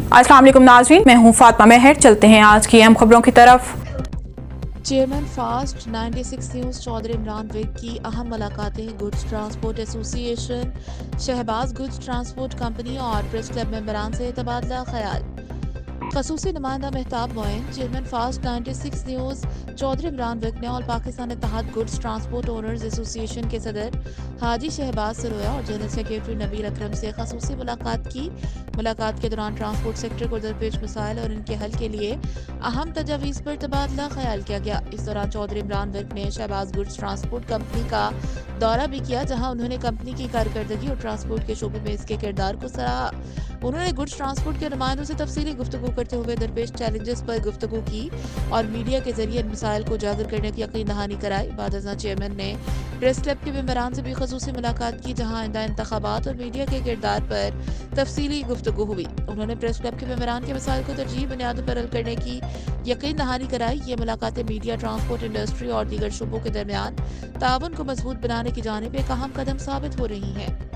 अस्सलाम वालेकुम नाज़रीन, मैं हूँ फातिमा मेहर। चलते हैं आज की अहम खबरों की तरफ। Chairman fast 96 news Chaudhry Imran Virk की अहम मुलाकातें goods transport association, Shahbaz goods transport company और प्रेस क्लब मेंबरान से तबादला ख्याल। खसूसी नुमाइंदा Mehtab Moin, chairman fast 96 news Chaudhry Imran Virk ने ऑल पाकिस्तान इत्तेहाद गुड्स ट्रांसपोर्ट ओनर्स एसोसिएशन के सदर हाजी शहबाज सरोया और जनरल सेक्रेटरी नबील अकरम से खसूसी मुलाकात की। मुलाकात के दौरान ट्रांसपोर्ट सेक्टर को दरपेश मसाइल और इनके हल के लिए अहम तजावीज़ पर तबादला ख्याल किया गया। इस दौरान चौधरी इमरान विक ने शहबाज गुड्स ट्रांसपोर्ट कंपनी का दौरा भी किया, जहां उन्होंने कंपनी की कारकर्दगी और ट्रांसपोर्ट के शोबे में इसके किरदार को सराहा। उन्होंने गुड्स ट्रांसपोर्ट के नुमाइंदों से तफसीली गुफ्तगू करते हुए दरपेश चैलेंजेस पर गुफ्तगू की और मीडिया के जरिए इन मसाइल को उजागर करने की यकीन दहानी कराई। बाद अज़ां चेयरमैन ने प्रेस क्लब के मेंबरान से भी खसूसी मुलाकात की, जहां आइंदा इंतखाबात और मीडिया के किरदार पर तफसीली गुफ्तगू हुई। उन्होंने प्रेस क्लब के मेंबरान के मसाइल को तरजीही बुनियादों पर हल करने की यकीन दहानी कराई। ये मुलाकातें मीडिया, ट्रांसपोर्ट इंडस्ट्री और दीगर शोबों के दरमियान ताउन को मजबूत बनाने की जानिब एक अहम कदम साबित हो रही हैं।